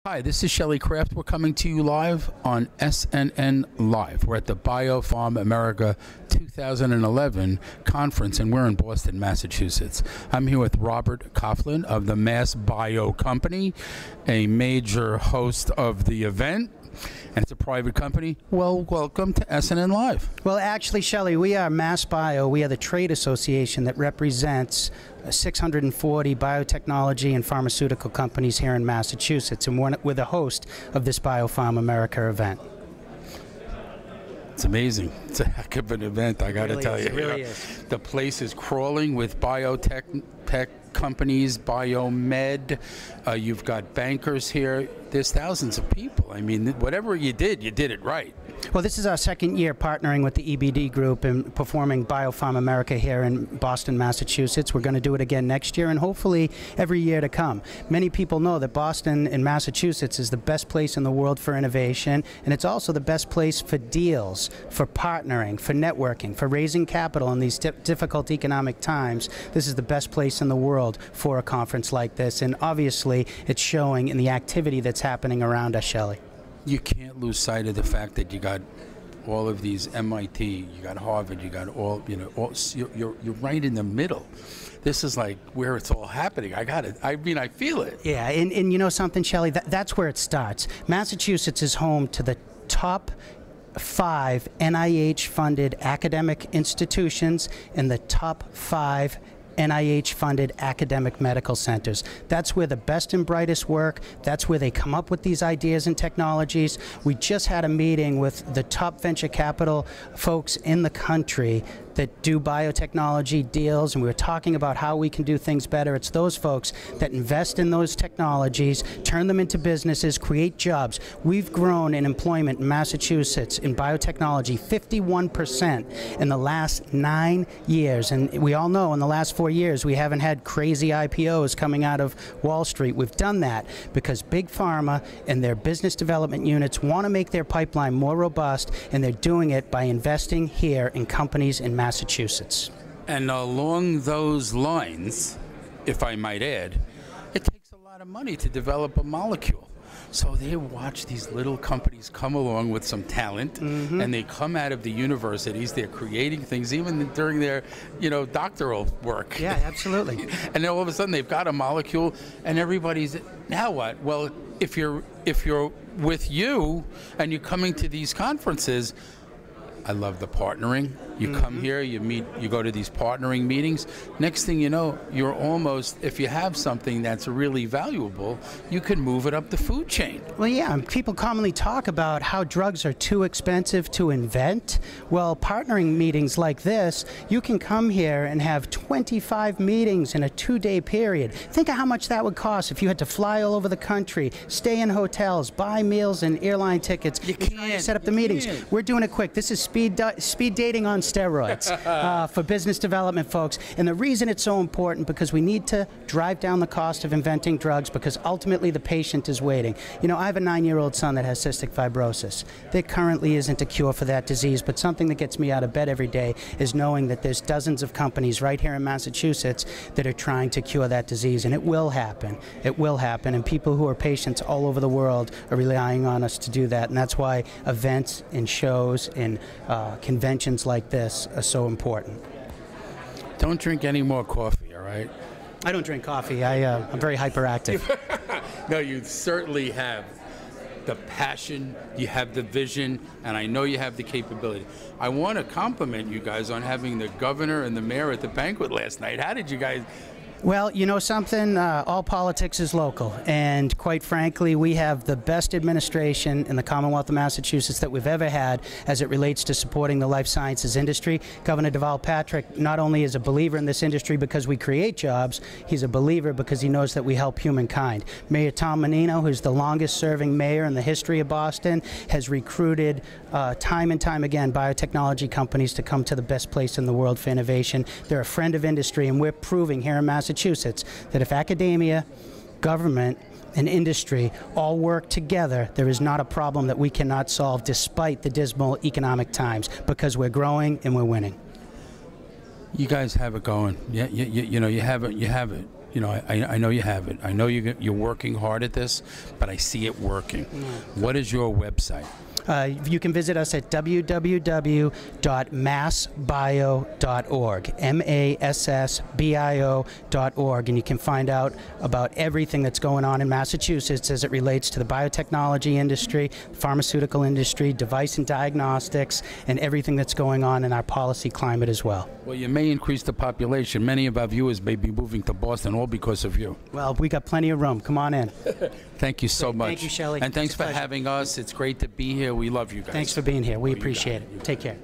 Hi, this is Shelley Kraft. We're coming to you live on SNNLive. We're at the BioPharm America 2011 conference, and we're in Boston, Massachusetts. I'm here with Robert Coughlin of the Mass Bio Company, a major host of the event, and it's a private company. Well, welcome to SNNLive. Well, actually, Shelley, we are Mass Bio. We are the trade association that represents 640 biotechnology and pharmaceutical companies here in Massachusetts, and we're the host of this BioPharm America event. It's amazing. It's a heck of an event, I got to tell you. It really is. The place is crawling with biotech companies, biomed. You've got bankers here. There's thousands of people. I mean, whatever you did it right. Well, this is our second year partnering with the EBD Group and performing BioPharm America here in Boston, Massachusetts. We're going to do it again next year and hopefully every year to come. Many people know that Boston and Massachusetts is the best place in the world for innovation, and it's also the best place for deals, for partnering, for networking, for raising capital in these difficult economic times. This is the best place in the world for a conference like this, and obviously it's showing in the activity that's happening around us, Shelley. You can't lose sight of the fact that you got all of these MIT, you got Harvard, you got all, you're right in the middle. This is like where it's all happening. I feel it. Yeah, and you know something, Shelley, that's where it starts. Massachusetts is home to the top 5 NIH-funded academic institutions and the top 5 NIH-funded academic medical centers. That's where the best and brightest work. That's where they come up with these ideas and technologies. We just had a meeting with the top venture capital folks in the country that do biotechnology deals, and we were talking about how we can do things better. It's those folks that invest in those technologies, turn them into businesses, create jobs. We've grown in employment in Massachusetts in biotechnology 51% in the last 9 years, and we all know in the last 4 years we haven't had crazy IPOs coming out of Wall Street. We've done that because Big Pharma and their business development units want to make their pipeline more robust, and they're doing it by investing here in companies in Massachusetts. And along those lines, if I might add, it takes a lot of money to develop a molecule. So they watch these little companies come along with some talent, and they come out of the universities. They're creating things even during their, doctoral work. Yeah, absolutely. And then all of a sudden they've got a molecule, and everybody's, now what? Well, if you're with you and you're coming to these conferences, I love the partnering. You come here, you meet, you go to these partnering meetings. Next thing you know, you're almost, if you have something that's really valuable, you can move it up the food chain. Well, yeah, people commonly talk about how drugs are too expensive to invent. Well, partnering meetings like this, you can come here and have 25 meetings in a 2-day period. Think of how much that would cost if you had to fly all over the country, stay in hotels, buy meals and airline tickets. You can't set up the meetings. We're doing it quick. This is speed dating on steroids for business development folks. And the reason it's so important, because we need to drive down the cost of inventing drugs, because ultimately the patient is waiting. I have a 9-year-old son that has cystic fibrosis. There currently isn't a cure for that disease, but something that gets me out of bed every day is knowing that there's dozens of companies right here in Massachusetts that are trying to cure that disease, and it will happen. It will happen, and people who are patients all over the world are relying on us to do that, and that's why events and shows and conventions like this are so important. Don't drink any more coffee, all right? I don't drink coffee. I'm very hyperactive. No, you certainly have the passion, you have the vision, and I know you have the capability. I want to compliment you guys on having the governor and the mayor at the banquet last night. How did you guys... Well, you know something? All politics is local, and quite frankly, we have the best administration in the Commonwealth of Massachusetts that we've ever had as it relates to supporting the life sciences industry. Governor Deval Patrick not only is a believer in this industry because we create jobs, he's a believer because he knows that we help humankind. Mayor Tom Menino, who's the longest-serving mayor in the history of Boston, has recruited time and time again biotechnology companies to come to the best place in the world for innovation. They're a friend of industry, and we're proving here in Massachusetts that if academia, government, and industry all work together, there is not a problem that we cannot solve despite the dismal economic times, because we're growing and we're winning. You guys have it going. Yeah, you have it. You know, I know you have it. I know you're working hard at this, but I see it working. What is your website? You can visit us at www.massbio.org, massbio.org, and you can find out about everything that's going on in Massachusetts as it relates to the biotechnology industry, pharmaceutical industry, device and diagnostics, and everything that's going on in our policy climate as well. Well, you may increase the population. Many of our viewers may be moving to Boston, all because of you. Well, we got plenty of room. Come on in. Thank you so much. Thank you, Shelley. And thanks It's a for pleasure. having us. It's great to be here. We love you guys. Thanks for being here. We appreciate it. Take care.